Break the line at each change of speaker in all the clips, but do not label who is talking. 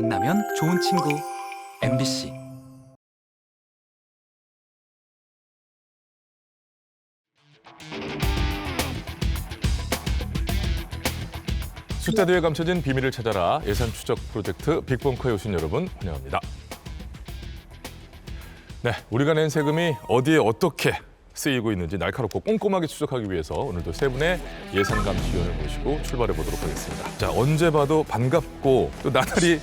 만나면 좋은 친구 MBC.
숫자들에 감춰진 비밀을 찾아라 예산 추적 프로젝트 빅벙커에 오신 여러분 환영합니다. 네, 우리가 낸 세금이 어디에 어떻게 쓰이고 있는지 날카롭고 꼼꼼하게 추적하기 위해서 오늘도 세 분의 예산감시위원을 모시고 출발해 보도록 하겠습니다. 자, 언제 봐도 반갑고 또 나날이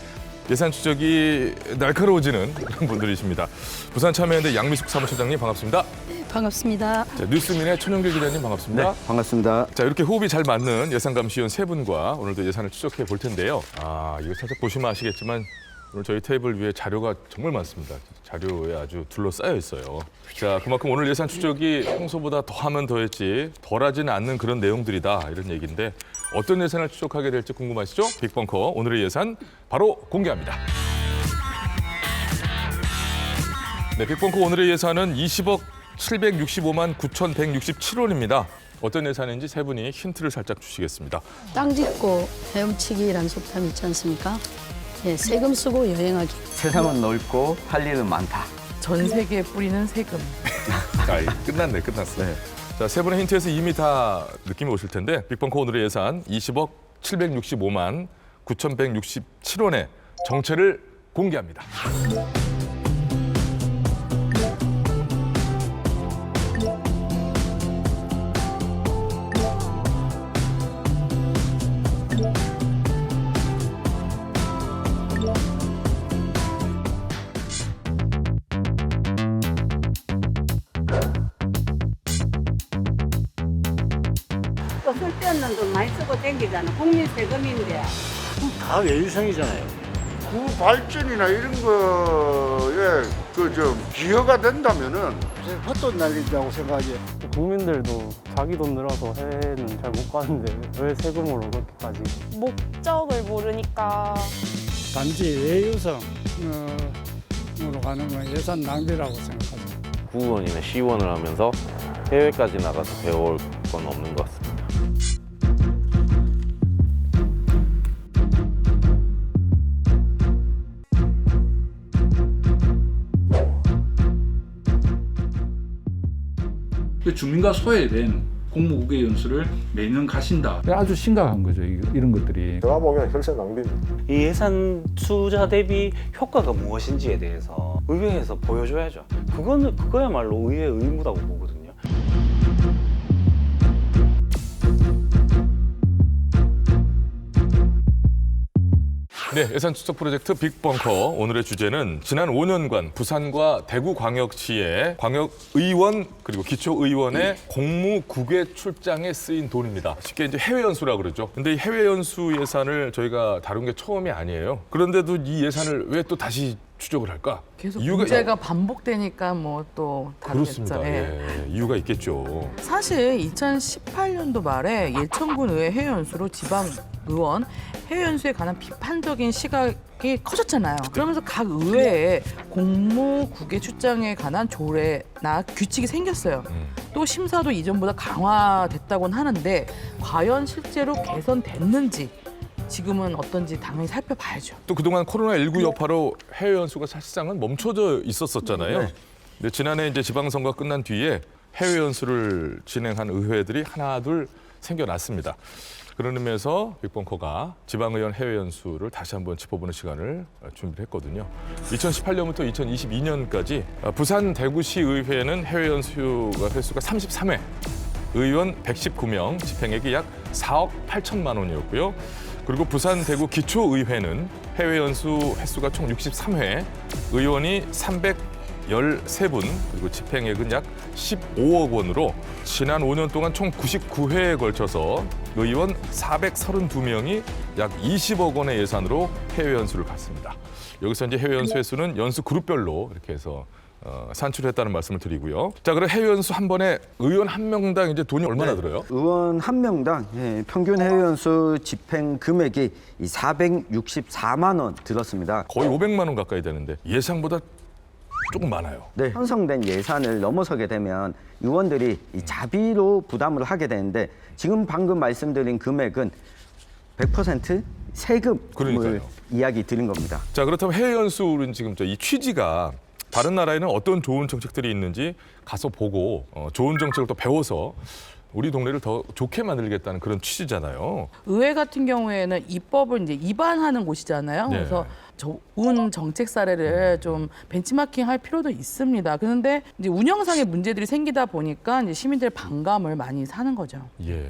예산 추적이 날카로워지는 그런 분들이십니다. 부산 참여연대 양미숙 사무처장님 반갑습니다.
반갑습니다.
자, 뉴스민의 천영길 기자님 반갑습니다.
네, 반갑습니다.
자, 이렇게 호흡이 잘 맞는 예산감시위원 세 분과 오늘도 예산을 추적해 볼 텐데요. 이거 살짝 보시면 아시겠지만 오늘 저희 테이블 위에 자료가 정말 많습니다. 자료에 아주 둘러싸여 있어요. 자, 그만큼 오늘 예산 추적이 평소보다 더하면 더했지 덜하지는 않는 그런 내용들이다 이런 얘기인데 어떤 예산을 추적하게 될지 궁금하시죠? 빅벙커 오늘의 예산 바로 공개합니다. 네, 빅벙커 오늘의 예산은 20억 765만 9,167원입니다. 어떤 예산인지 세 분이 힌트를 살짝 주시겠습니다.
땅 짓고 헤엄치기라는 속담 있지 않습니까? 예, 세금 쓰고 여행하기.
세상은 넓고 할 일은 많다.
전 세계에 뿌리는 세금.
끝났어. 네. 자, 세 분의 힌트에서 이미 다 느낌이 오실 텐데 빅벙커 오늘의 예산 20억 765만 9,167원의 정체를 공개합니다.
또 쓸데없는 돈 많이 쓰고 댕기잖아. 국민 세금인데.
다 외유성이잖아요.
구 발전이나 이런 거에 기여가 된다면은
헛돈 날린다고 생각하지.
국민들도 자기 돈 들어서 해외는 잘 못 가는데 왜 세금으로 그렇게까지.
목적을 모르니까
단지 외유성으로 가는 건 예산 낭비라고 생각하죠.
구원이나 시원을 하면서 해외까지 나가서 배워올 건 없는 것 같습니다.
주민과 소외된 공무국외 연수를 매년 가신다.
아주 심각한 거죠, 이런 것들이.
제가 보기엔 혈세 낭비입니다.
이 예산 투자 대비 효과가 무엇인지에 대해서 의회에서 보여줘야죠. 그거야말로 의회의 의무라고 보거든요.
네, 예산 추적 프로젝트 빅벙커 오늘의 주제는 지난 5년간 부산과 대구광역시의 광역의원 그리고 기초의원의 공무 국외 출장에 쓰인 돈입니다. 쉽게 이제 해외 연수라고 그러죠. 근데 이 해외 연수 예산을 저희가 다룬 게 처음이 아니에요. 그런데도 이 예산을 왜 또 다시 추적을 할까?
계속 문제가 반복되니까 뭐 또 다르겠죠.
그렇습니다. 예, 이유가 있겠죠.
사실 2018년도 말에 예천군 의회 해외 연수로 지방 의원 해외 연수에 관한 비판적인 시각이 커졌잖아요. 그러면서 각 의회에 공무국외 출장에 관한 조례나 규칙이 생겼어요. 또 심사도 이전보다 강화됐다고는 하는데 과연 실제로 개선됐는지 지금은 어떤지 당연히 살펴봐야죠.
또 그동안 코로나19 여파로 해외 연수가 사실상은 멈춰져 있었었잖아요.
네.
근데 지난해 이제 지방선거 끝난 뒤에 해외 연수를 진행한 의회들이 하나 둘 생겨났습니다. 그런 의미에서 빅벙커가 지방의원 해외 연수를 다시 한번 짚어보는 시간을 준비를 했거든요. 2018년부터 2022년까지 부산 대구시 의회는 해외 연수가 횟수가 33회, 의원 119명, 집행액이 약 4억 8천만 원이었고요. 그리고 부산 대구 기초의회는 해외 연수 횟수가 총 63회, 의원이 313분, 그리고 집행액은 약 15억 원으로 지난 5년 동안 총 99회에 걸쳐서 의원 432명이 약 20억 원의 예산으로 해외 연수를 갔습니다. 여기서 이제 해외 연수 횟수는 연수 그룹별로 이렇게 해서 산출했다는 말씀을 드리고요. 자, 그럼 해외 연수 한 번에 의원 한 명당 이제 돈이 얼마나 들어요?
의원 한 명당 평균 해외 연수 집행 금액이 464만 원 들었습니다.
거의 500만 원 가까이 되는데 예상보다 조금 많아요.
네, 편성된 예산을 넘어서게 되면 의원들이 이 자비로 부담을 하게 되는데 지금 방금 말씀드린 금액은 100% 세금을
그러니까요.
이야기 드린 겁니다.
자, 그렇다면 해외 연수는 지금 이 취지가 다른 나라에는 어떤 좋은 정책들이 있는지 가서 보고 좋은 정책을 또 배워서 우리 동네를 더 좋게 만들겠다는 그런 취지잖아요.
의회 같은 경우에는 입법을 이제 입안하는 곳이잖아요.
네.
그래서 좋은 정책 사례를 좀 벤치마킹할 필요도 있습니다. 그런데 이제 운영상의 문제들이 생기다 보니까 이제 시민들 반감을 많이 사는 거죠.
예.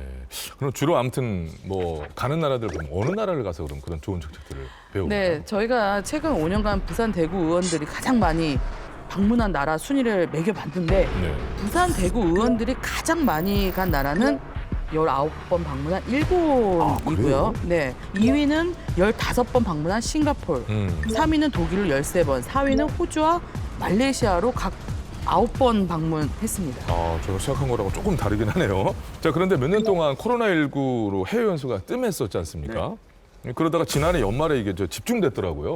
그럼 주로 아무튼 뭐 가는 나라들 보면 어느 나라를 가서 그런 좋은 정책들을 배우나요?
네, 저희가 최근 5년간 부산 대구 의원들이 가장 많이 방문한 나라 순위를 매겨봤는데
네.
부산 대구 의원들이 가장 많이 간 나라는 19번 방문한 일본이고요. 네. 2위는 15번 방문한 싱가포르, 3위는 독일로 13번, 4위는 호주와 말레이시아로 각 9번 방문했습니다.
아, 제가 생각한 거라고 조금 다르긴 하네요. 자, 그런데 몇 년 동안 코로나19로 해외 연수가 뜸했었지 않습니까? 그러다가 지난해 연말에 이게 집중됐더라고요.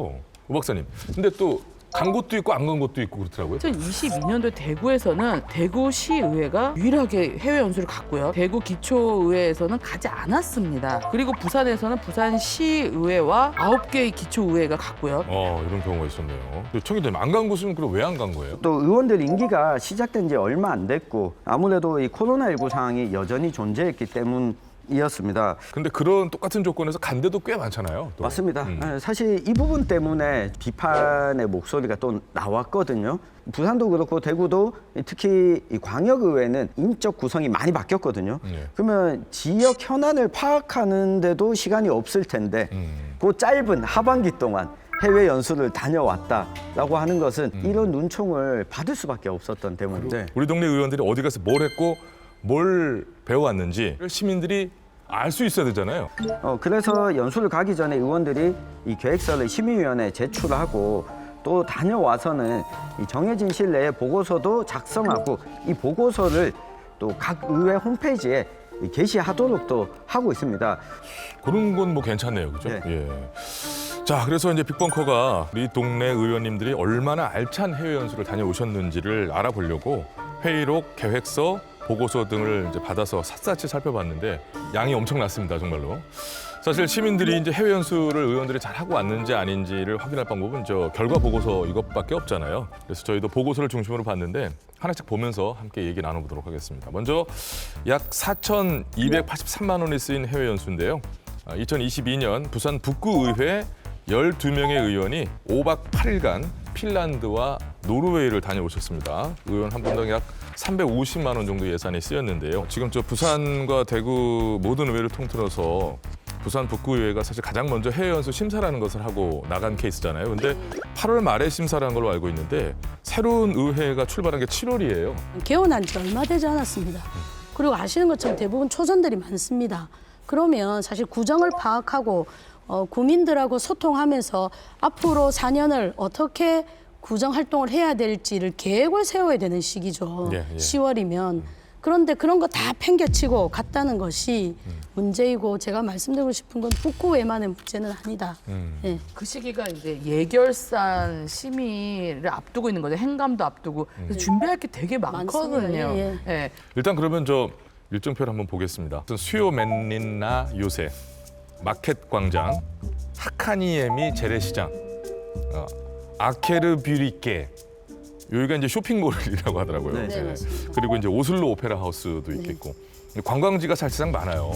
오 박사님. 근데 또 간 곳도 있고 안 간 곳도 있고 그렇더라고요.
2022년도 대구에서는 대구시의회가 유일하게 해외 연수를 갔고요. 대구 기초의회에서는 가지 않았습니다. 그리고 부산에서는 부산시의회와 9개의 기초의회가 갔고요.
이런 경우가 있었네요. 청취자님 안 간 곳은 그럼 왜 안 간 거예요?
또 의원들 임기가 시작된 지 얼마 안 됐고 아무래도 이 코로나19 상황이 여전히 존재했기 때문이었습니다.
근데 그런 똑같은 조건에서 간 데도 꽤 많잖아요. 또.
맞습니다. 사실 이 부분 때문에 비판의 목소리가 또 나왔거든요. 부산도 그렇고 대구도 특히 이 광역의회는 인적 구성이 많이 바뀌었거든요. 그러면 지역 현안을 파악하는데도 시간이 없을 텐데 그 짧은 하반기 동안 해외 연수를 다녀왔다라고 하는 것은 이런 눈총을 받을 수밖에 없었던 때문인데
우리 동네 의원들이 어디 가서 뭘 했고 뭘 배워왔는지 시민들이 알 수 있어야 되잖아요.
그래서 연수를 가기 전에 의원들이 이 계획서를 심의위원회에 제출하고 또 다녀와서는 이 정해진 시일 내에 보고서도 작성하고 이 보고서를 또 각 의회 홈페이지에 게시하도록 또 하고 있습니다.
그런 건 뭐 괜찮네요, 그죠?
네.
예. 자, 그래서 이제 빅벙커가 우리 동네 의원님들이 얼마나 알찬 해외 연수를 다녀오셨는지를 알아보려고 회의록, 계획서, 보고서 등을 이제 받아서 샅샅이 살펴봤는데 양이 엄청났습니다, 정말로. 사실 시민들이 이제 해외 연수를 의원들이 잘 하고 왔는지 아닌지를 확인할 방법은 저 결과 보고서 이것밖에 없잖아요. 그래서 저희도 보고서를 중심으로 봤는데 하나씩 보면서 함께 얘기 나눠보도록 하겠습니다. 먼저 약 4,283만 원이 쓰인 해외 연수인데요. 2022년 부산 북구의회 12명의 의원이 5박 8일간 핀란드와 노르웨이를 다녀오셨습니다. 의원 한 분당 약 350만 원 정도 예산이 쓰였는데요. 지금 저 부산과 대구 모든 의회를 통틀어서 부산 북구의회가 사실 가장 먼저 해외 연수 심사라는 것을 하고 나간 케이스잖아요. 근데 8월 말에 심사라는 걸로 알고 있는데 새로운 의회가 출발한 게 7월이에요.
개원한 지 얼마 되지 않았습니다. 그리고 아시는 것처럼 대부분 초선들이 많습니다. 그러면 사실 구정을 파악하고 구민들하고 소통하면서 앞으로 4년을 어떻게 구정 활동을 해야 될지를 계획을 세워야 되는 시기죠.
예.
10월이면. 그런데 그런 거 다 팽개치고 갔다는 것이 문제이고 제가 말씀드리고 싶은 건 북구의회만의 문제는 아니다. 예.
그 시기가 이제 예결산 심의를 앞두고 있는 거죠. 행감도 앞두고. 그래서 준비할 게 되게 많거든요.
많습니다. 예.
예.
일단 그러면 저 일정표를 한번 보겠습니다. 수요 맨린나 요새, 마켓 광장, 하카니에미 재래시장, 아케르뷰리케, 여기가 이제 쇼핑몰이라고 하더라고요.
네, 맞습니다.
그리고 이제 오슬로 오페라 하우스도 있겠고 관광지가 사실상 많아요.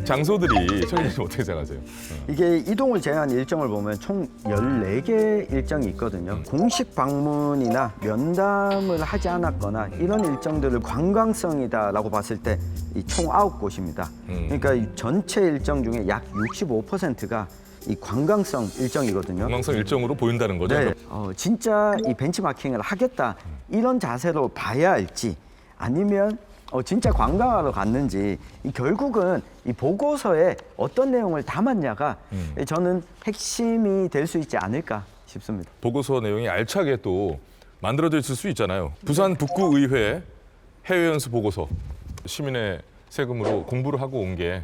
장소들이 청취자님 어떻게 생각하세요?
이게 이동을 제한 일정을 보면 총 14개 일정이 있거든요. 공식 방문이나 면담을 하지 않았거나 이런 일정들을 관광성이다라고 봤을 때 이 총 9곳입니다. 그러니까 이 전체 일정 중에 약 65%가 이 관광성 일정이거든요.
관광성 일정으로 보인다는 거죠?
네, 진짜 이 벤치마킹을 하겠다 이런 자세로 봐야 할지 아니면 진짜 관광하러 갔는지 결국은 이 보고서에 어떤 내용을 담았냐가 저는 핵심이 될 수 있지 않을까 싶습니다.
보고서 내용이 알차게 또 만들어져 있을 수 있잖아요. 부산 북구의회 해외연수 보고서 시민의 세금으로 공부를 하고 온 게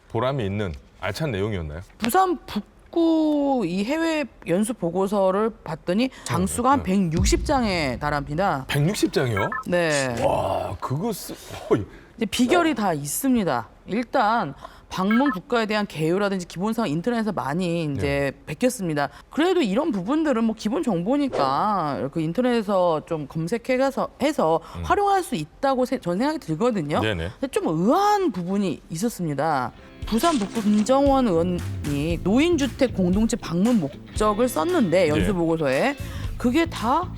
보람이 있는 알찬 내용이었나요?
부산 북구 이 해외 연수 보고서를 봤더니 장수가 한 160장에 달합니다.
160장이요?
네.
와, 그거
이제 비결이 다 있습니다. 일단 방문 국가에 대한 개요라든지 기본사항 인터넷에서 많이 이제 베꼈습니다. 그래도 이런 부분들은 뭐 기본 정보니까 그 인터넷에서 좀 검색해서 활용할 수 있다고 전 생각이 들거든요.
네네.
근데 좀 의아한 부분이 있었습니다. 부산 북구 김정원 의원이 노인주택 공동체 방문 목적을 썼는데 연수 보고서에 그게 다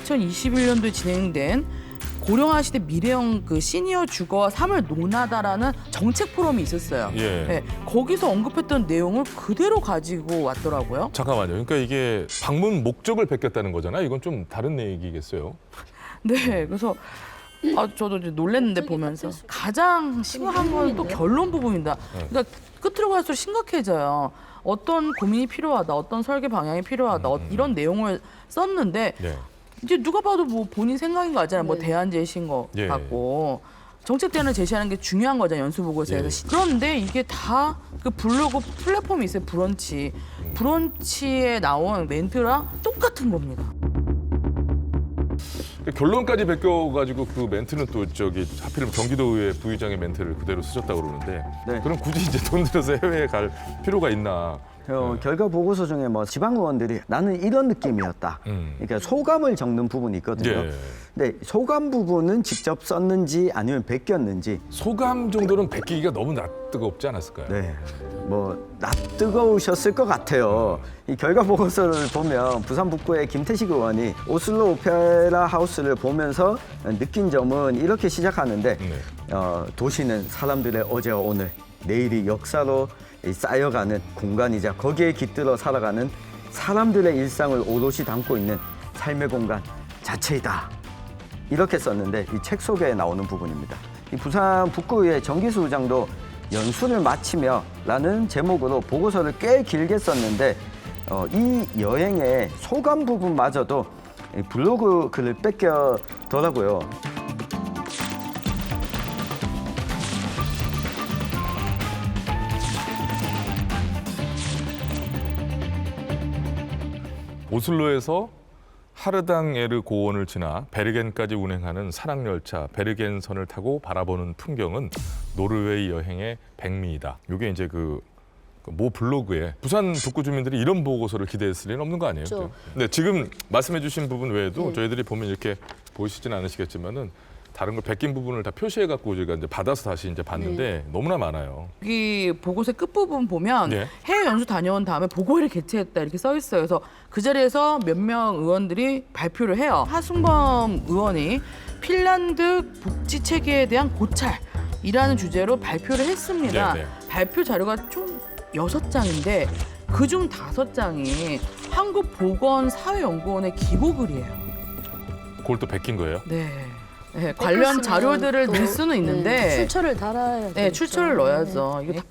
2021년도에 진행된 고령화 시대 미래형 그 시니어 주거와 삶을 논하다라는 정책 포럼이 있었어요.
예.
네, 거기서 언급했던 내용을 그대로 가지고 왔더라고요.
잠깐만요. 그러니까 이게 방문 목적을 베꼈다는 거잖아요. 이건 좀 다른 얘기겠어요.
네, 그래서 저도 이제 놀랐는데 보면서 가장 심각한 건 또 결론 부분입니다. 그러니까 끝으로 갈수록 심각해져요. 어떤 고민이 필요하다, 어떤 설계 방향이 필요하다, 이런 내용을 썼는데 이제 누가 봐도 뭐 본인 생각인 거 알잖아요. 뭐 대안 제시인 거 같고 정책 대안을 제시하는 게 중요한 거잖아요. 연수 보고서에서. 그런데 이게 다 그 블로그 플랫폼이 있어요. 브런치. 브런치에 나온 멘트랑 똑같은 겁니다.
결론까지 베껴가지고 그 멘트는 또 하필이면 경기도의회 부의장의 멘트를 그대로 쓰셨다고 그러는데 그럼 굳이 이제 돈 들여서 해외에 갈 필요가 있나?
결과 보고서 중에 뭐 지방 의원들이 나는 이런 느낌이었다. 그러니까 소감을 적는 부분이 있거든요. 근데 소감 부분은 직접 썼는지 아니면 베꼈는지.
소감 정도는 베끼기가 너무 낯뜨겁지 않았을까요?
네, 뭐 낯뜨거우셨을 것 같아요. 이 결과 보고서를 보면 부산 북구의 김태식 의원이 오슬로 오페라 하우스를 보면서 느낀 점은 이렇게 시작하는데 도시는 사람들의 어제와 오늘, 내일이 역사로 쌓여가는 공간이자 거기에 깃들어 살아가는 사람들의 일상을 오롯이 담고 있는 삶의 공간 자체이다. 이렇게 썼는데 이 책 속에 나오는 부분입니다. 이 부산 북구의회 정기수 의장도 연수를 마치며 라는 제목으로 보고서를 꽤 길게 썼는데 이 여행의 소감 부분마저도 블로그 글을 뺏겨더라고요.
오슬로에서 하르당에르 고원을 지나 베르겐까지 운행하는 산악열차 베르겐선을 타고 바라보는 풍경은 노르웨이 여행의 백미이다. 이게 이제 모 블로그에 부산 북구 주민들이 이런 보고서를 기대했을 리는 없는 거 아니에요?
그렇죠.
네, 지금 말씀해주신 부분 외에도 저희들이 보면 이렇게 보이시지는 않으시겠지만은 다른 걸 베낀 부분을 다 표시해갖고 저희가 이제 받아서 다시 이제 봤는데 너무나 많아요.
여기 보고서 끝부분 보면 해외 연수 다녀온 다음에 보고회를 개최했다 이렇게 써 있어요. 그래서 그 자리에서 몇 명 의원들이 발표를 해요. 하승범 의원이 핀란드 복지 체계에 대한 고찰이라는 주제로 발표를 했습니다. 발표 자료가 총 6장인데 그중 5장이 한국보건사회연구원의 기고글이에요.
그걸 또 베낀 거예요?
네. 네, 관련 자료들을 넣을 수는 있는데
출처를 달아야 돼요.
네, 출처를 넣어야죠. 이거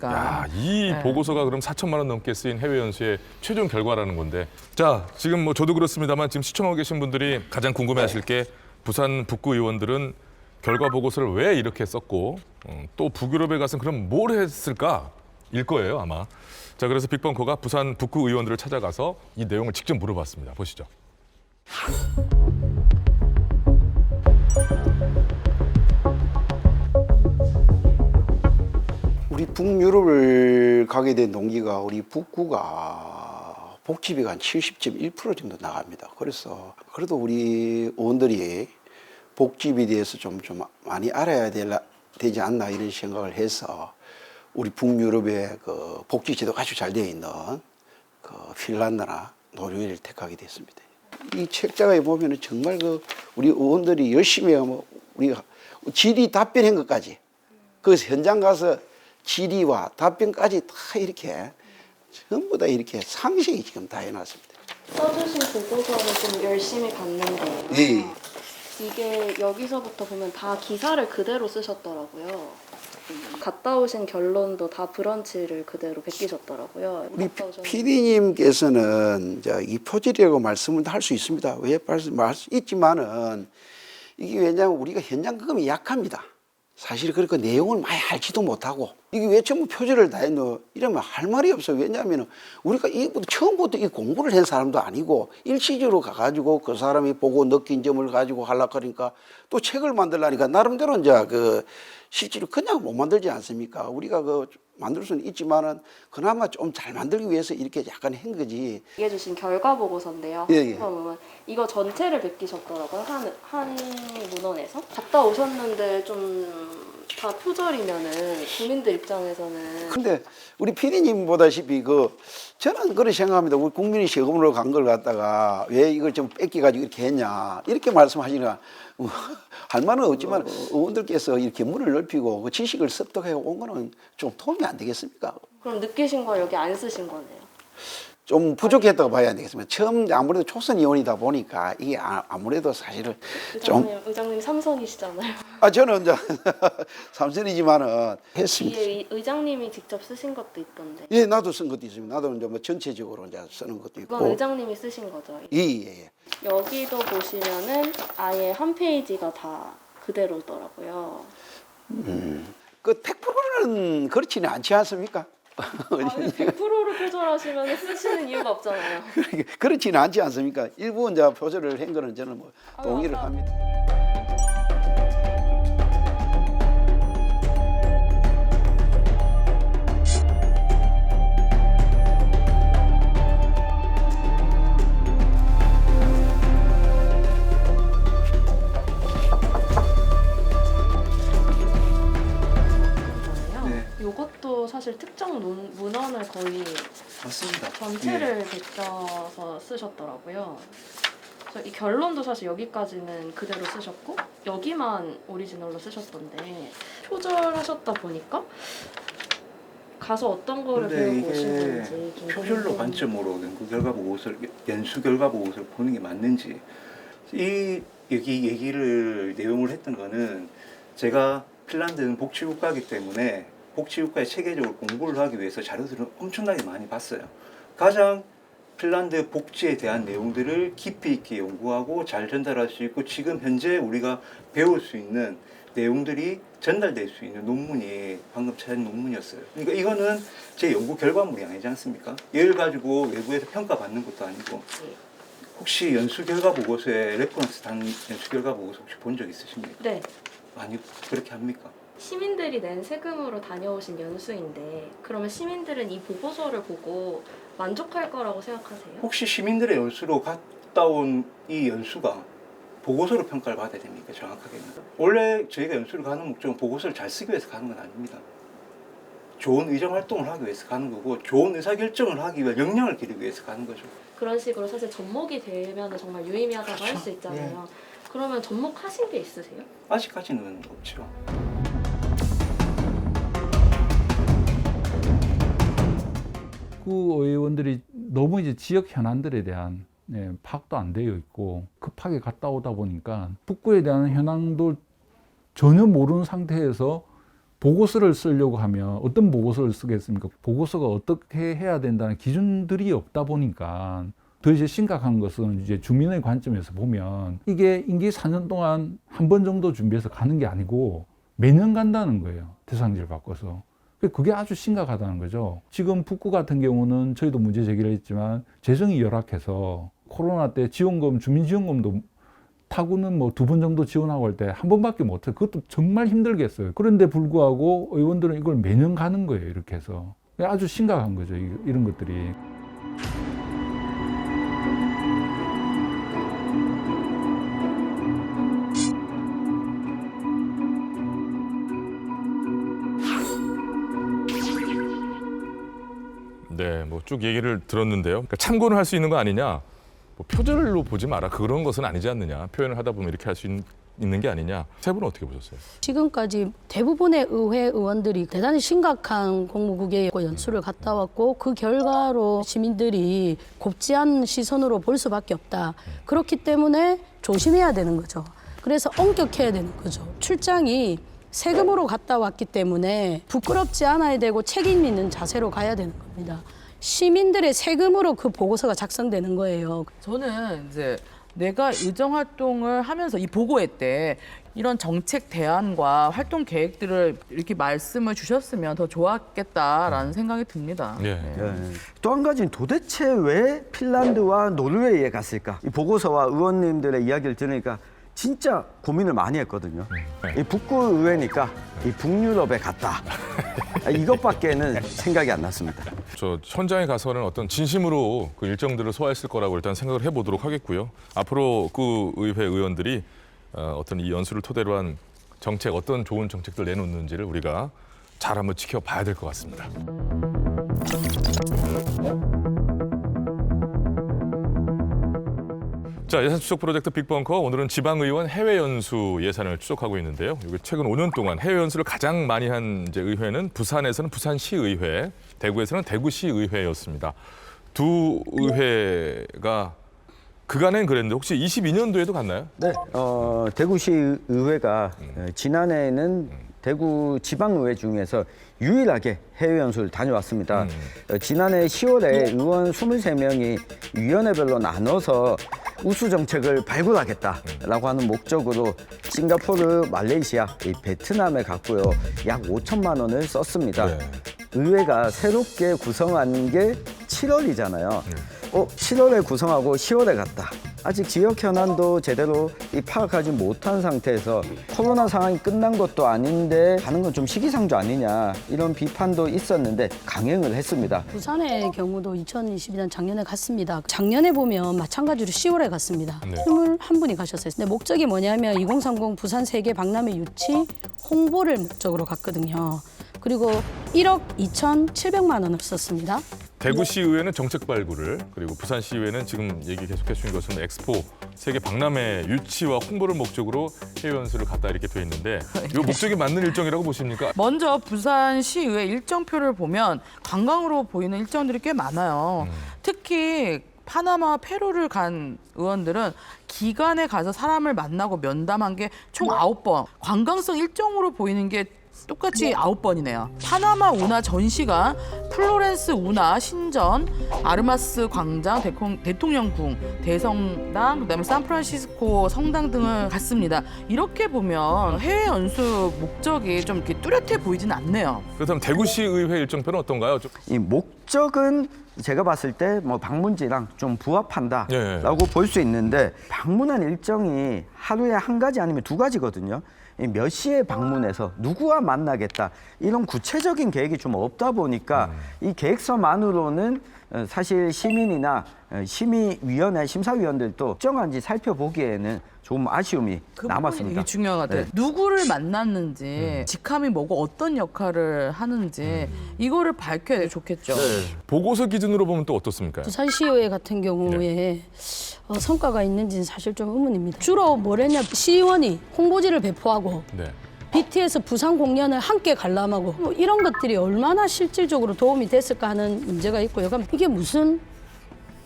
이 보고서가 그럼 4천만 원 넘게 쓰인 해외 연수의 최종 결과라는 건데, 자 지금 뭐 저도 그렇습니다만 지금 시청하고 계신 분들이 가장 궁금해하실 게 부산 북구 의원들은 결과 보고서를 왜 이렇게 썼고 또 북유럽에 가서는 그럼 뭘 했을까 일 거예요 아마. 자 그래서 빅벙커가 부산 북구 의원들을 찾아가서 이 내용을 직접 물어봤습니다. 보시죠.
우리 북유럽을 가게 된 동기가 우리 북구가 복지비가 한 70.1% 정도 나갑니다. 그래서 그래도 우리 의원들이 복지비에 대해서 좀 많이 알아야 되지 않나 이런 생각을 해서 우리 북유럽의 그 복지 제도가 아주 잘 되어 있는 그 핀란드나 노르웨이를 택하게 됐습니다. 이 책자에 보면은 정말 우리 의원들이 열심히 하면 우리가 질의 답변한 것까지 그 현장 가서 질의와 답변까지 다 이렇게 전부 다 이렇게 상세히 지금 다 해놨습니다.
써주신 보고서를 좀 열심히 봤는데 이게 여기서부터 보면 다 기사를 그대로 쓰셨더라고요. 갔다 오신 결론도 다 브런치를 그대로 베끼셨더라고요.
우리 PD님께서는 이 표절이라고 말씀을 할 수 있습니다. 왜 말할 수 있지만은 이게 왜냐하면 우리가 현장 경험이 약합니다. 사실 그러니까 내용을 많이 알지도 못하고 이게 왜 전부 표절을 다 했노 이러면 할 말이 없어요. 왜냐하면 우리가 처음부터 이 공부를 한 사람도 아니고 일시적으로 가가지고 그 사람이 보고 느낀 점을 가지고 하려고 하니까 또 책을 만들려니까 나름대로 이제 실제로 그냥 못 만들지 않습니까? 우리가 그 만들 수는 있지만은 그나마 좀 잘 만들기 위해서 이렇게 약간 한 거지.
얘기해 주신 결과 보고서인데요.
예.
보면 이거 전체를 베끼셨더라고요. 한 문헌에서. 갔다 오셨는데 좀 다 표절이면은 국민들 입장에서는.
근데 우리 PD님 보다시피 저는 그렇게 생각합니다. 우리 국민이 세금으로 간 걸 갖다가 왜 이걸 좀 뺏겨가지고 이렇게 했냐 이렇게 말씀하시니까 할 말은 없지만 의원들께서 이렇게 문을 넓히고 그 지식을 습득해 온 거는 좀 도움이 안 되겠습니까?
그럼 느끼신 걸 여기 안 쓰신 거네요.
좀 부족했다고 봐야 되겠습니다. 처음 아무래도 초선 의원이다 보니까 이게 아무래도 사실은
의장님 삼선이시잖아요.
저는 이제 삼선이지만은 했습니다.
뒤에 의장님이 직접 쓰신 것도 있던데.
예, 나도 쓴 것도 있습니다. 나도 이제 뭐 전체적으로 이제 쓰는 것도 있고.
이건 의장님이 쓰신 거죠?
예.
여기도 보시면은 아예 한 페이지가 다 그대로더라고요.
그 100%는 그렇지는 않지 않습니까?
100%를 표절하시면 쓰시는 이유가 없잖아요.
그렇지는 않지 않습니까? 일부 이제 표절을 한 거는 저는 뭐 동의를 합니다.
이것도 사실 특정 문헌을 거의
맞습니다.
전체를 베껴서 쓰셨더라고요. 그래서 이 결론도 사실 여기까지는 그대로 쓰셨고 여기만 오리지널로 쓰셨던데 표절하셨다 보니까 가서 어떤 거를 배우고 오신 건지 좀
표절로 관점으로 연구 결과 보고서를 연수 결과 보고서를 보는 게 맞는지 여기 얘기를 내용을 했던 거는 제가 핀란드는 복지국가이기 때문에 복지국가에 체계적으로 공부를 하기 위해서 자료들을 엄청나게 많이 봤어요. 가장 핀란드 복지에 대한 내용들을 깊이 있게 연구하고 잘 전달할 수 있고 지금 현재 우리가 배울 수 있는 내용들이 전달될 수 있는 논문이 방금 찾은 논문이었어요. 그러니까 이거는 제 연구 결과물이 아니지 않습니까? 얘를 가지고 외부에서 평가받는 것도 아니고 혹시 연수 결과 보고서에 레퍼런스 단 연수 결과 보고서 혹시 본 적 있으십니까?
네.
아니 그렇게 합니까?
시민들이 낸 세금으로 다녀오신 연수인데 그러면 시민들은 이 보고서를 보고 만족할 거라고 생각하세요?
혹시 시민들의 연수로 갔다 온 이 연수가 보고서로 평가를 받아야 됩니까? 정확하게는. 원래 저희가 연수를 가는 목적은 보고서를 잘 쓰기 위해서 가는 건 아닙니다. 좋은 의정 활동을 하기 위해서 가는 거고 좋은 의사결정을 하기 위해 역량을 기르기 위해서 가는 거죠.
그런 식으로 사실 접목이 되면 정말 유의미하다고
그렇죠.
할 수 있잖아요. 그러면 접목하신 게 있으세요?
아직까지는 없죠.
의원들이 너무 이제 지역 현안들에 대한 파악도 안 되어 있고 급하게 갔다 오다 보니까 북구에 대한 현황도 전혀 모르는 상태에서 보고서를 쓰려고 하면 어떤 보고서를 쓰겠습니까? 보고서가 어떻게 해야 된다는 기준들이 없다 보니까 더 이제 심각한 것은 이제 주민의 관점에서 보면 이게 임기 4년 동안 한 번 정도 준비해서 가는 게 아니고 매년 간다는 거예요. 대상지를 바꿔서. 그게 아주 심각하다는 거죠. 지금 북구 같은 경우는 저희도 문제 제기를 했지만 재정이 열악해서 코로나 때 지원금, 주민지원금도 타구는 뭐 2번 정도 지원하고 할 때 한 번밖에 못해요. 그것도 정말 힘들겠어요. 그런데 불구하고 의원들은 이걸 매년 가는 거예요. 이렇게 해서. 아주 심각한 거죠. 이런 것들이.
네, 뭐 쭉 얘기를 들었는데요. 그러니까 참고는 할 수 있는 거 아니냐? 뭐 표절로 보지 마라. 그런 것은 아니지 않느냐? 표현을 하다 보면 이렇게 할 수 있는 게 아니냐? 세 분은 어떻게 보셨어요?
지금까지 대부분의 의회 의원들이 대단히 심각한 공무국의 연수를 갔다 왔고 그 결과로 시민들이 곱지 않은 시선으로 볼 수밖에 없다. 그렇기 때문에 조심해야 되는 거죠. 그래서 엄격해야 되는 거죠. 출장이 세금으로 갔다 왔기 때문에 부끄럽지 않아야 되고 책임 있는 자세로 가야 되는 겁니다. 시민들의 세금으로 그 보고서가 작성되는 거예요.
저는 이제 내가 의정 활동을 하면서 이 보고회 때 이런 정책 대안과 활동 계획들을 이렇게 말씀을 주셨으면 더 좋았겠다라는 생각이 듭니다.
또 한 가지는 도대체 왜 핀란드와 노르웨이에 갔을까? 이 보고서와 의원님들의 이야기를 들으니까 진짜 고민을 많이 했거든요. 이 북구 의회니까 이 북유럽에 갔다. 이것밖에는 생각이 안 났습니다.
저 현장에 가서는 어떤 진심으로 그 일정들을 소화했을 거라고 일단 생각을 해보도록 하겠고요. 앞으로 그 의회 의원들이 어떤 이 연수를 토대로 한 정책, 어떤 좋은 정책들 내놓는지를 우리가 잘 한번 지켜봐야 될 것 같습니다. 자, 예산 추적 프로젝트 빅벙커, 오늘은 지방의원 해외 연수 예산을 추적하고 있는데요. 이게 최근 5년 동안 해외 연수를 가장 많이 한 이제 의회는 부산에서는 부산시의회, 대구에서는 대구시의회였습니다. 두 의회가 그간엔 그랬는데 혹시 22년도에도 갔나요?
네, 대구시의회가 지난해에는 대구 지방의회 중에서 유일하게 해외 연수를 다녀왔습니다. 지난해 10월에 의원 23명이 위원회별로 나눠서 우수 정책을 발굴하겠다라고 하는 목적으로 싱가포르, 말레이시아, 베트남에 갔고요. 약 5천만 원을 썼습니다. 의회가 새롭게 구성한 게 7월이잖아요. 7월에 구성하고 10월에 갔다. 아직 지역 현안도 제대로 파악하지 못한 상태에서 코로나 상황이 끝난 것도 아닌데 가는 건 좀 시기상조 아니냐 이런 비판도 있었는데 강행을 했습니다.
부산의 경우도 2022년 작년에 갔습니다. 작년에 보면 마찬가지로 10월에 갔습니다. 21분이 가셨어요. 근데 목적이 뭐냐면 2030 부산 세계 박람회 유치 홍보를 목적으로 갔거든요. 그리고 1억 2,700만 원을 썼습니다.
대구시의회는 정책 발굴을, 그리고 부산시의회는 지금 얘기 계속해 주신 것은 엑스포 세계 박람회 유치와 홍보를 목적으로 해외 연수를 갔다 이렇게 돼 있는데 이 목적이 맞는 일정이라고 보십니까?
먼저 부산시의회 일정표를 보면 관광으로 보이는 일정들이 꽤 많아요. 특히 파나마, 페루를 간 의원들은 기간에 가서 사람을 만나고 면담한 게 총 9번. 관광성 일정으로 보이는 게 똑같이 9번이네요. 파나마 운하 전시관, 플로렌스 운하 신전, 아르마스 광장, 대통령궁, 대성당, 그다음에 샌프란시스코 성당 등을 갔습니다. 이렇게 보면 해외 연수 목적이 좀 이렇게 뚜렷해 보이진 않네요.
그렇다면 대구시의회 일정표는 어떤가요?
이 목적은 제가 봤을 때 뭐 방문지랑 좀 부합한다라고 볼 수 있는데 방문한 일정이 하루에 한 가지 아니면 두 가지거든요. 몇 시에 방문해서 누구와 만나겠다 이런 구체적인 계획이 좀 없다 보니까 이 계획서만으로는 사실 시민이나 심의위원회 심사위원들도 일정한지 살펴보기에는 좀 아쉬움이 남았습니다.
이게 중요한 것 같아요. 누구를 만났는지, 직함이 뭐고 어떤 역할을 하는지 이거를 밝혀야 좋겠죠.
보고서 기준으로 보면 또 어떻습니까?
부산시의회 같은 경우에 성과가 있는지는 사실 좀 의문입니다. 주로 뭘 했냐, 시의원이 홍보지를 배포하고 BTS 부산 공연을 함께 관람하고 뭐 이런 것들이 얼마나 실질적으로 도움이 됐을까 하는 문제가 있고요. 그럼 이게 무슨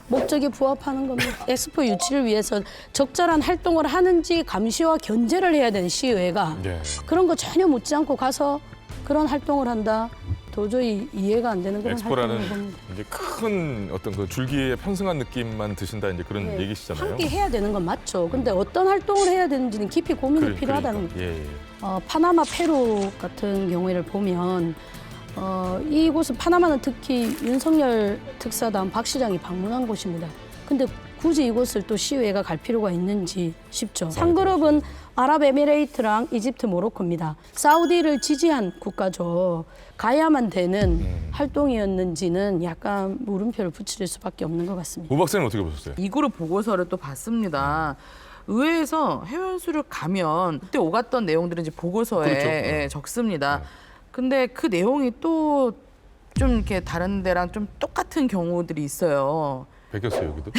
목적에 부합하는 겁니다. 엑스포 유치를 위해서 적절한 활동을 하는지 감시와 견제를 해야 되는 시의회가 그런 거 전혀 묻지 않고 가서 그런 활동을 한다. 도저히 이해가 안 되는 그런
엑스포라는
활동을 겁니다.
이제 큰 어떤 그 줄기에 편승한 느낌만 드신다 이제 그런 얘기시잖아요.
함께 해야 되는 건 맞죠. 근데 어떤 활동을 해야 되는지는 깊이 고민이 필요하다는 거죠. 파나마, 페루 같은 경우를 보면 이곳은 파나마는 특히 윤석열 특사단 박 시장이 방문한 곳입니다. 근데 굳이 이곳을 또 시의회가 갈 필요가 있는지 싶죠. 상그룹은 아랍에미레이트랑 이집트, 모로코입니다. 사우디를 지지한 국가죠. 가야만 되는 활동이었는지는 약간 물음표를 붙일 수밖에 없는 것 같습니다.
우 박사님 어떻게 보셨어요?
이 그룹 보고서를 또 봤습니다. 의회에서 해외 연수를 가면 그때 오갔던 내용들은 이제 보고서에 적습니다. 근데 그 내용이 또 좀 이렇게 다른 데랑 좀 똑같은 경우들이 있어요.
베꼈어요, 여기도?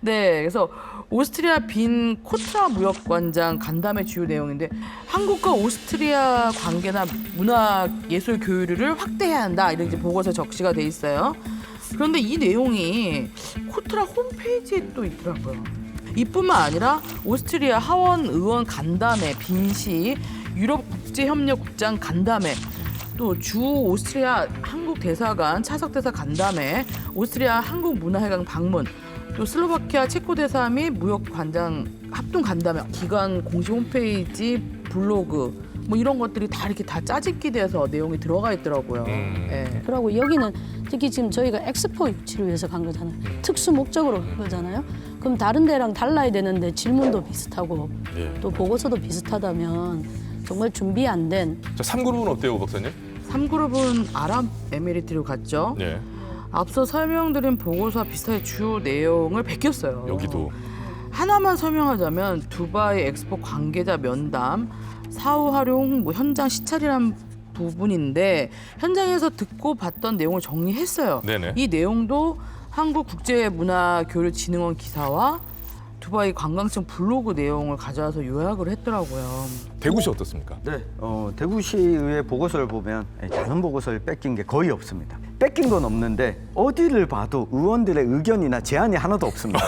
네, 그래서 오스트리아 빈 코트라 무역관장 간담회 주요 내용인데 한국과 오스트리아 관계나 문화 예술 교류를 확대해야 한다 이런 이제 보고서 적시가 돼 있어요. 그런데 이 내용이 코트라 홈페이지에 또 있더라고요. 이뿐만 아니라 오스트리아 하원 의원 간담회, 빈시, 유럽국제협력국장 간담회, 또 주 오스트리아 한국 대사관 차석 대사 간담회, 오스트리아 한국 문화회관 방문, 또 슬로바키아 체코 대사 및 무역 관장 합동 간담회, 기관 공식 홈페이지, 블로그, 뭐 이런 것들이 다 이렇게 다 짜집기 돼서 내용이 들어가 있더라고요. 예.
그리고 여기는 특히 지금 저희가 엑스포 유치를 위해서 간 거잖아요. 특수 목적으로 간 거잖아요. 그럼 다른 데랑 달라야 되는데 질문도 비슷하고 또 보고서도 비슷하다면 정말 준비 안 된.
자, 3그룹은 어때요, 박사님?
3그룹은 아랍에미리트로 갔죠.
네.
앞서 설명드린 보고서와 비슷하게 주요 내용을 베꼈어요.
여기도.
하나만 설명하자면 두바이 엑스포 관계자 면담, 사후 활용, 뭐 현장 시찰이란 부분인데 현장에서 듣고 봤던 내용을 정리했어요.
네네.
이 내용도 한국국제문화교류진흥원 기사와 두바이 관광청 블로그 내용을 가져와서 요약을 했더라고요.
대구시 어떻습니까?
네, 대구시의회 보고서를 보면 다른 보고서를 뺏긴 게 거의 없습니다. 뺏긴 건 없는데 어디를 봐도 의원들의 의견이나 제안이 하나도 없습니다.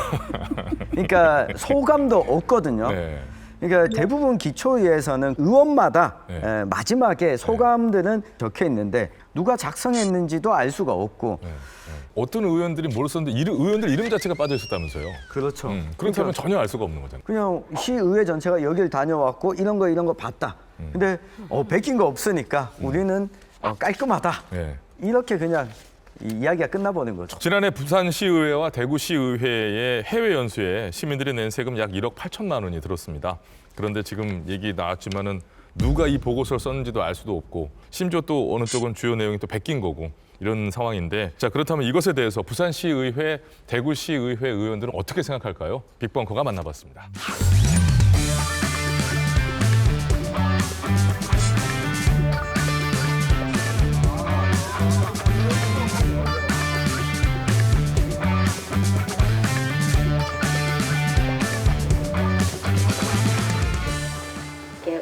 그러니까 소감도 없거든요.
네.
그러니까 대부분 기초의회에서는 의원마다
네.
마지막에 소감들은 적혀 있는데 누가 작성했는지도 알 수가 없고
어떤 의원들이 뭘 썼는데 의원들 이름 자체가 빠져 있었다면서요?
그렇죠.
그렇다면 전혀 알 수가 없는 거잖아요.
그냥 시의회 전체가 여길 다녀왔고 이런 거 봤다. 근데 베낀 거 없으니까 우리는 깔끔하다.
네.
이렇게 그냥 이야기가 끝나버린 거죠.
지난해 부산시의회와 대구시의회의 해외 연수에 시민들이 낸 세금 약 1억 8천만 원이 들었습니다. 그런데 지금 얘기 나왔지만은 누가 이 보고서를 썼는지도 알 수도 없고 심지어 또 어느 쪽은 주요 내용이 또 베낀 거고 이런 상황인데 자 그렇다면 이것에 대해서 부산시의회, 대구시의회 의원들은 어떻게 생각할까요? 빅벙커가 만나봤습니다.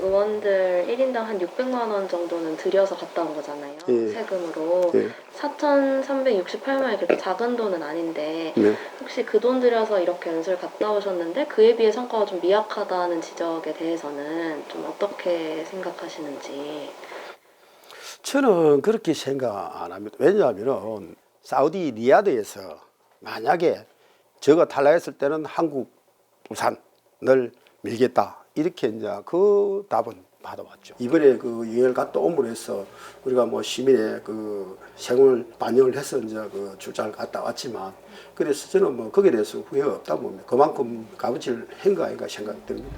의원들 1인당 한 600만 원 정도는 들여서 갔다 온 거잖아요.
예.
세금으로.
예.
4,368만 원이 그렇게 작은 돈은 아닌데
네.
혹시 그 돈 들여서 이렇게 연수를 갔다 오셨는데 그에 비해 성과가 좀 미약하다는 지적에 대해서는 좀 어떻게 생각하시는지.
저는 그렇게 생각 안 합니다. 왜냐하면 사우디 리야드에서 만약에 저가 탈락했을 때는 한국 부산을 밀겠다. 이렇게 이제 그 답은 받아왔죠. 이번에 그 유엔을 갔다 옴으로 해서 우리가 뭐 시민의 그 생활을 반영을 해서 이제 그 출장을 갔다 왔지만 그래서 저는 뭐 거기에 대해서 후회가 없다 봅니다. 그만큼 값어치를 한 거 아닌가 생각이 듭니다.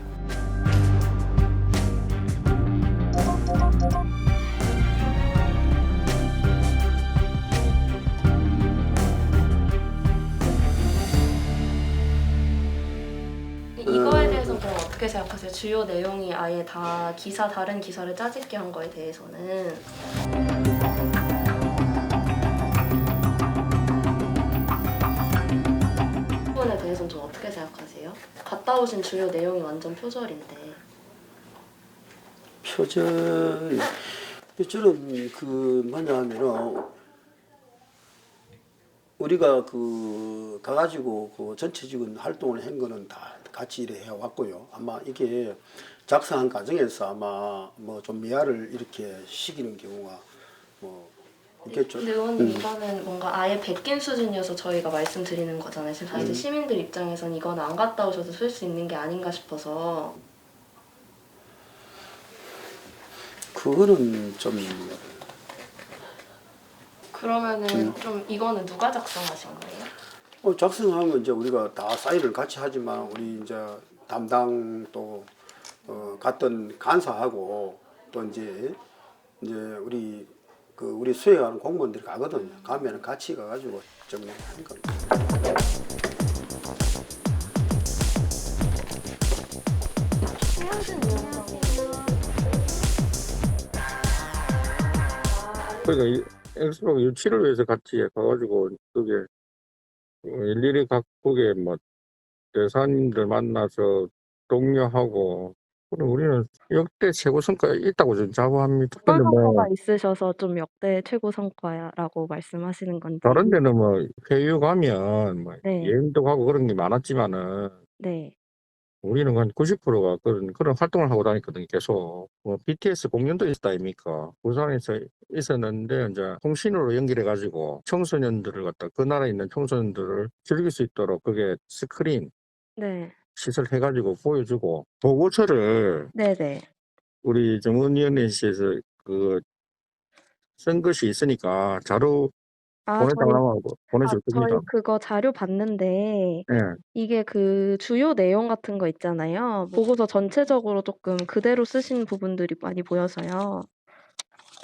이거에 대해서는 그럼 어떻게 생각하세요? 주요 내용이 아예 다 다른 기사를 짜집게 한 거에 대해서는. 이 부분에 대해서는 좀 어떻게 생각하세요? 갔다 오신 주요 내용이 완전 표절인데.
표절, 저는 그 뭐냐면은 우리가 그 가가지고 그 전체적인 활동을 한 거는 다 같이 이래 해왔고요. 아마 이게 작성한 과정에서 아마 뭐 좀 미화를 이렇게 시키는 경우가 뭐 있겠죠.
근데 의원님 이거는 뭔가 아예 베낀 수준이어서 저희가 말씀드리는 거잖아요. 지금 사실 시민들 입장에선 이건 안 갔다 오셔도 쓸 수 있는 게 아닌가 싶어서.
그거는 좀
그러면은 좀 이거는 누가 작성하신 거예요?
작성하면 이제 우리가 다 사인을 같이 하지만 우리 이제 담당 또 갔던 간사하고 또 이제 우리 수행하는 공무원들이 가거든요. 가면은 같이 가가지고 정리하는 겁니다.
그러니까 이 엑스포 유치를 위해서 같이 가가지고 그게 일일이 각국의 뭐 대사님들 만나서 독려하고 우리는 역대 최고 성과가 있다고 저는 자부합니다. 근데
성과가 있으셔서 좀 역대 최고 성과라고 말씀하시는 건지.
다른 데는 뭐 회유 가면 뭐
네.
여행도 가고 그런 게 많았지만은
네.
우리는 한 90%가 그런 활동을 하고 다녔거든요. 계속 뭐 BTS 공연도 있었다 아닙니까? 부산에서 있었는데 이제 통신으로 연결해 가지고 청소년들을 갖다 그 나라에 있는 청소년들을 즐길 수 있도록 그게 스크린
네.
시설해 가지고 보여주고 보고서를
네네.
우리 전문위원회실에서 쓴 것이 있으니까 자료 보내달라고 보내줄 겁니다.
저희 그거 자료 봤는데
예.
이게 그 주요 내용 같은 거 있잖아요. 보고서 전체적으로 조금 그대로 쓰신 부분들이 많이 보여서요.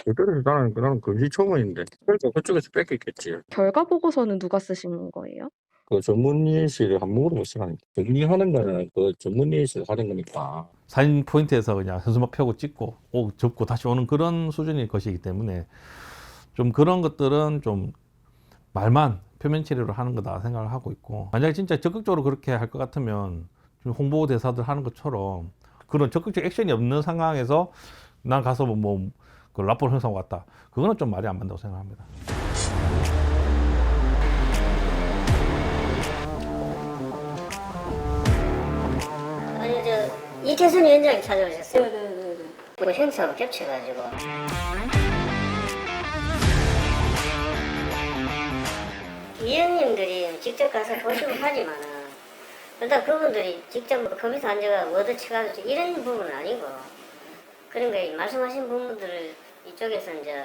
그대로 나는 금시초문인데 그러니까 그쪽에서 뺏겼겠지.
결과 보고서는 누가 쓰신 거예요?
그 전문위원실에 한 물어보시라니까. 정리하는 거는 그 전문위원실 하는 거니까.
사진 포인트에서 그냥 현수막 펴고 찍고 접고 다시 오는 그런 수준의 것이기 때문에 좀 그런 것들은 좀 말만 표면 처리로 하는 거다 생각을 하고 있고, 만약에 진짜 적극적으로 그렇게 할 것 같으면 좀 홍보 대사들 하는 것처럼 그런 적극적 액션이 없는 상황에서 난 가서 그 라포를 형성하고 왔다, 그거는 좀 말이 안 맞는다고 생각합니다.
아니 이태선 위원장이 찾아오셨어요. 네네네. 그 행사가 겹쳐가지고. 위원님들이 직접 가서 보시고 하지만은 일단 그분들이 직접 거기서 앉아가 워드 쳐가지고 이런 부분은 아니고, 그러니까 말씀하신 부분들을 이쪽에서 이제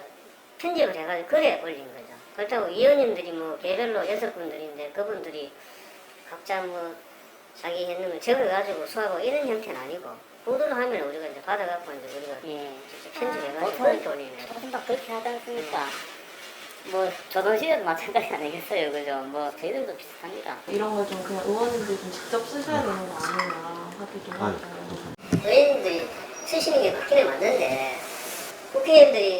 편집을 해가지고 그래 올린 거죠. 그렇다고 위원님들이 개별로 6분들인데 그분들이 각자 자기 했는 걸 적어가지고 수하고 이런 형태는 아니고, 보도를 하면 우리가 이제 받아갖고 이제 우리가 직접 편집해가지고 그렇게 올리는 거죠. 다 그렇게 하지 않습니까? 조선시대도 마찬가지 아니겠어요, 그죠? 저희들도 비슷합니다.
이런 걸 좀 그냥 의원님들이 좀 직접 쓰셔야 되는 거 아닌가 하기도 하고.
의원님들이 쓰시는 게 맞기는 맞는데 국회의원들이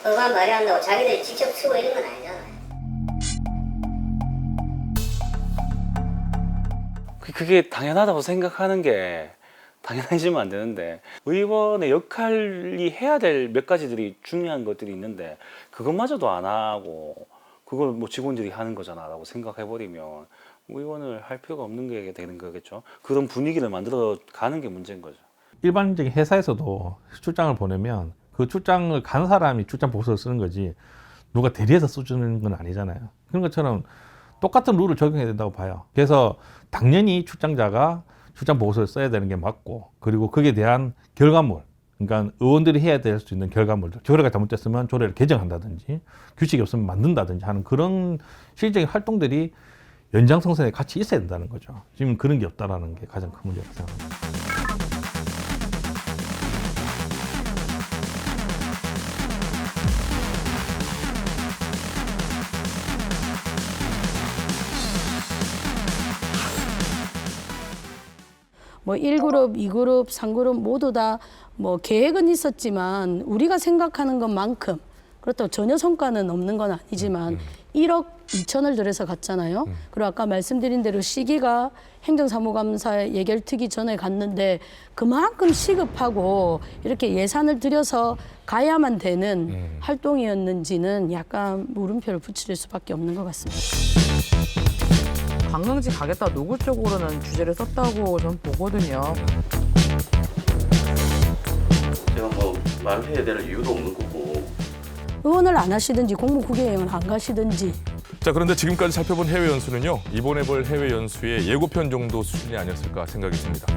법안 마련한다고 자기들이 직접 쓰고 이런 건 아니잖아요.
그게 당연하다고 생각하는 게 당연해지면 안 되는데, 의원의 역할이 해야 될 몇 가지들이 중요한 것들이 있는데 그것마저도 안 하고 그걸 직원들이 하는 거잖아 라고 생각해버리면 의원을 할 필요가 없는 게 되는 거겠죠. 그런 분위기를 만들어 가는 게 문제인 거죠.
일반적인 회사에서도 출장을 보내면 그 출장을 간 사람이 출장 보고서를 쓰는 거지 누가 대리해서 써주는 건 아니잖아요. 그런 것처럼 똑같은 룰을 적용해야 된다고 봐요. 그래서 당연히 출장자가 출장 보고서를 써야 되는 게 맞고, 그리고 거기에 대한 결과물, 그러니까 의원들이 해야 될 수 있는 결과물들, 조례가 잘못됐으면 조례를 개정한다든지 규칙이 없으면 만든다든지 하는 그런 실질적인 활동들이 연장선상에 같이 있어야 된다는 거죠. 지금 그런 게 없다는 게 가장 큰 문제라고 생각합니다.
뭐 1그룹, 2그룹, 3그룹 모두 다 계획은 있었지만 우리가 생각하는 것만큼, 그렇다고 전혀 성과는 없는 건 아니지만 1억 2천을 들여서 갔잖아요. 그리고 아까 말씀드린 대로 시기가 행정사무감사 예결특위 전에 갔는데 그만큼 시급하고 이렇게 예산을 들여서 가야만 되는 활동이었는지는 약간 물음표를 붙일 수밖에 없는 것 같습니다.
관광지 가겠다 노골적으로는 주제를 썼다고 저는 보거든요.
제가 말을 해야 될 이유도 없는 거고.
의원을 안 하시든지 공무국회의원을 안 가시든지.
자, 그런데 지금까지 살펴본 해외 연수는요, 이번에 볼 해외 연수의 예고편 정도 수준이 아니었을까 생각이 듭니다.